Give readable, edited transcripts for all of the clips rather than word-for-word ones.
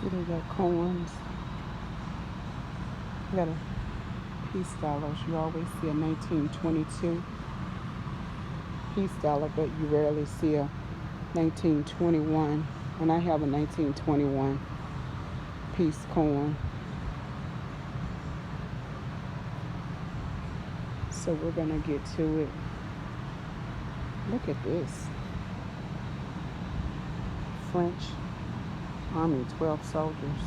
See, they got coins. They got a peace dollars. You always see a 1922 peace dollar, but you rarely see a 1921. And I have a 1921 peace coin. So we're gonna get to it. Look at this. French Army, 12 soldiers.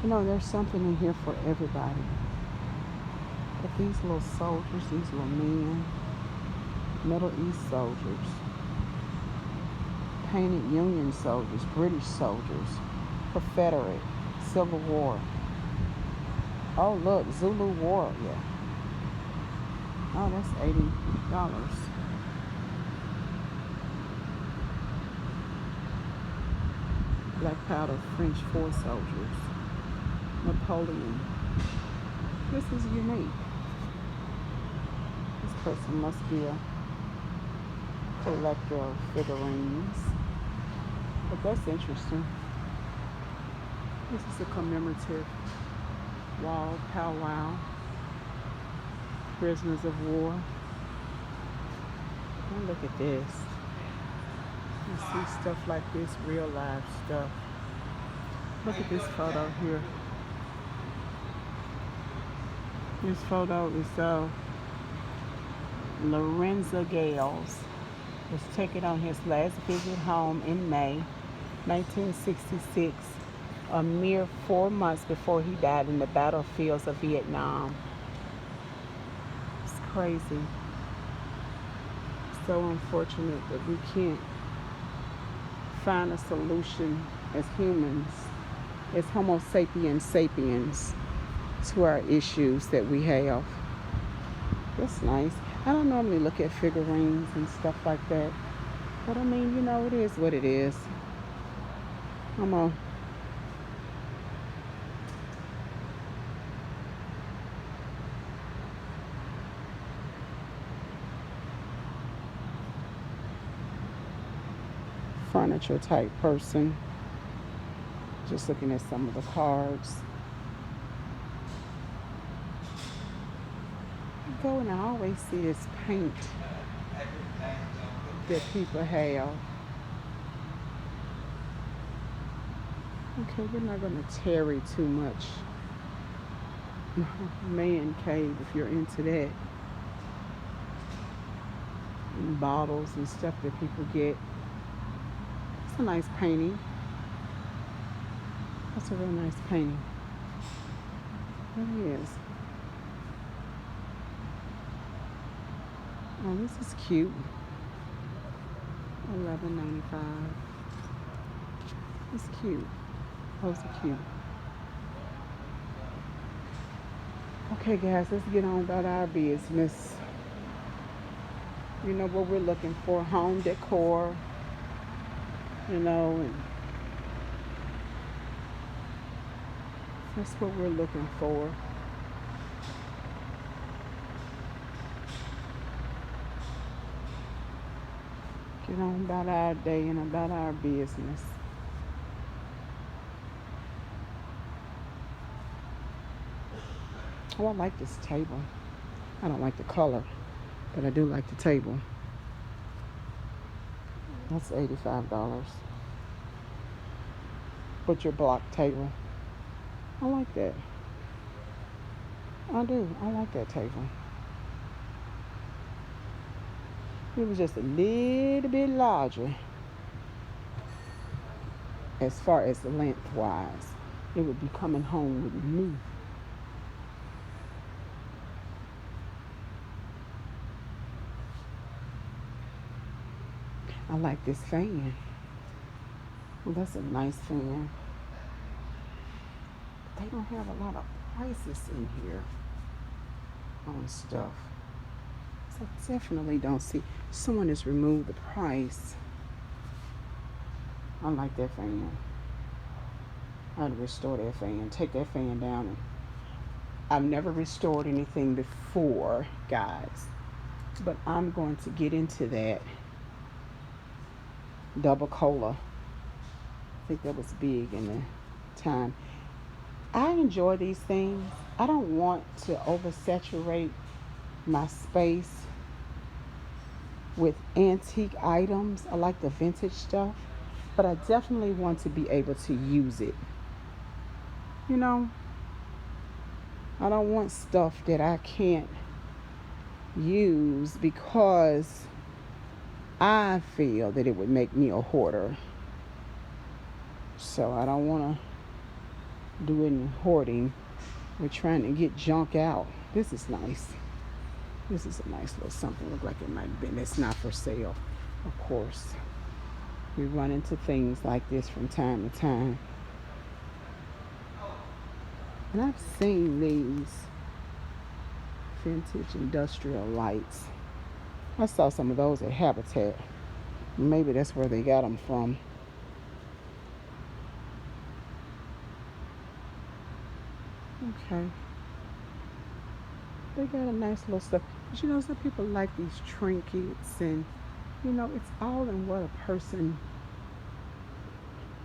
You know, there's something in here for everybody. But these little soldiers, these little men, Middle East soldiers, painted Union soldiers, British soldiers, Confederate, Civil War. Oh, look, Zulu warrior. Oh, that's $80. Black powder French foot soldiers. Napoleon. This is unique. This person must be a collector of figurines. But that's interesting. This is a commemorative wall powwow. Prisoners of war. Oh, look at this. You see stuff like this, real life stuff. Look at this photo here. This photo is Lorenzo Gales was taken on his last visit home in May 1966, a mere 4 months before he died in the battlefields of Vietnam. It's crazy. So unfortunate that we can't find a solution as humans, as Homo sapiens, to our issues that we have. That's nice. I don't normally look at figurines and stuff like that, but I mean, you know, it is what it is. I'm a furniture type person. Just looking at some of the cards. I go and I always see this paint that people have. Okay, we're not going to tarry too much. Man cave, if you're into that. And bottles and stuff that people get. It's a nice painting. That's a real nice painting. It really is. Oh, this is cute. $11.95. It's cute. Those are cute. Okay, guys, let's get on about our business. You know what we're looking for? Home decor. You know, and that's what we're looking for. Get on about our day and about our business. Oh, I like this table. I don't like the color, but I do like the table. That's $85. Butcher block table. I like that. I do. I like that table. It was just a little bit larger as far as the lengthwise. It would be coming home with me. I like this fan. Well, that's a nice fan. They don't have a lot of prices in here on stuff. So definitely don't see. Someone has removed the price. I like that fan. I'd restore that fan. Take that fan down. And I've never restored anything before, guys. But I'm going to get into that double cola. I think that was big in the time. I enjoy these things. I don't want to oversaturate my space with antique items. I like the vintage stuff, but I definitely want to be able to use it. You know, I don't want stuff that I can't use because I feel that it would make me a hoarder. So I don't want to do any hoarding. We're trying to get junk out. This is nice. This is a nice little something. Look like it might have been. It's not for sale, of course. We run into things like this from time to time. And I've seen these vintage industrial lights. I saw some of those at Habitat. Maybe that's where they got them from. Okay. They got a nice little stuff. But you know, some people like these trinkets, and you know, it's all in what a person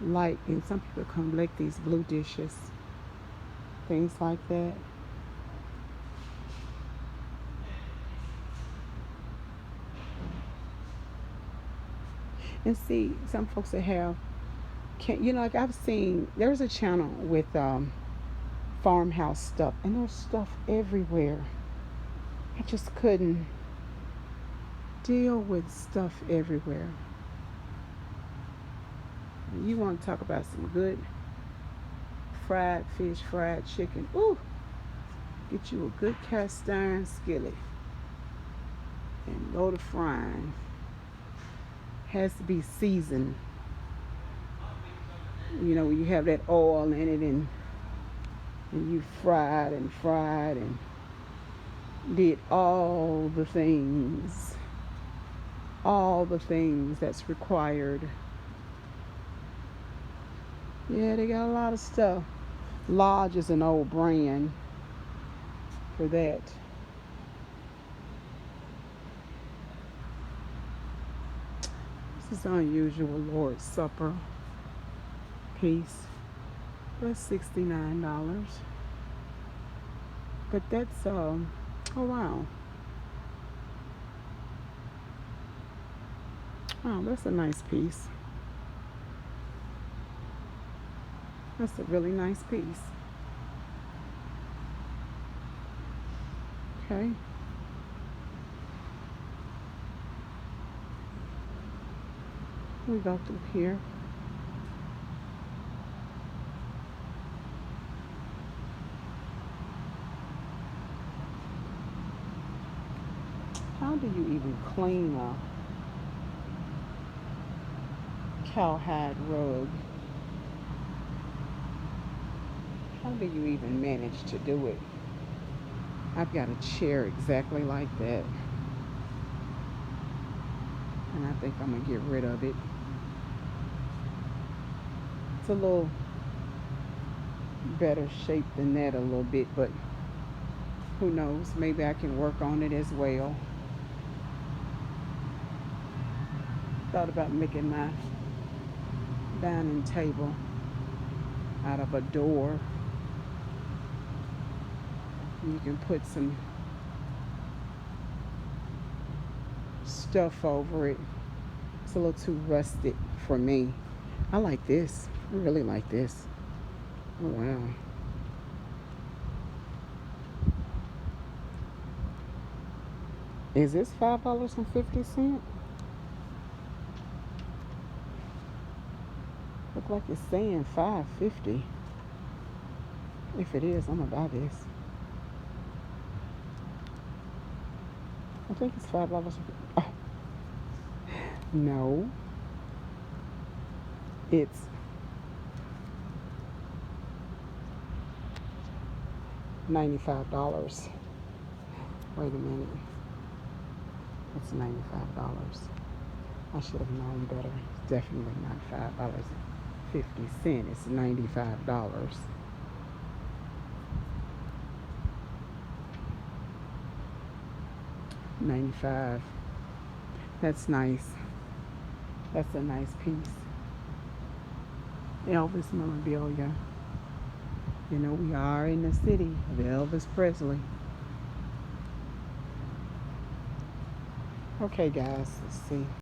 like. And some people collect these blue dishes, things like that. And see, some folks that have, can you know, like I've seen, there's a channel with farmhouse stuff, and there's stuff everywhere. I just couldn't deal with stuff everywhere. You want to talk about some good fried fish, fried chicken? Ooh, get you a good cast iron skillet and go to frying. Has to be seasoned. You know, when you have that oil in it, and you fried and did all the things that's required. Yeah, they got a lot of stuff. Lodge is an old brand for that. This is unusual Lord's Supper piece. That's $69. But that's oh wow. Oh, that's a nice piece. That's a really nice piece. Okay. We go through here. How do you even clean a cowhide rug? How do you even manage to do it? I've got a chair exactly like that, and I think I'm gonna get rid of it. It's a little better shape than that a little bit, but who knows? Maybe I can work on it as well. Thought about making my dining table out of a door. You can put some stuff over it. It's a little too rusted for me. I like this. I really like this. Oh wow. Is this $5.50? Look like it's saying $5.50. If it is, I'm gonna buy this. I think it's $5. Oh no, it's $95. Wait a minute. It's $95. I should have known better. It's definitely not $5.50. It's $95. 95. That's nice. That's a nice piece. Elvis memorabilia. You know, we are in the city of Elvis Presley. Okay, guys, let's see.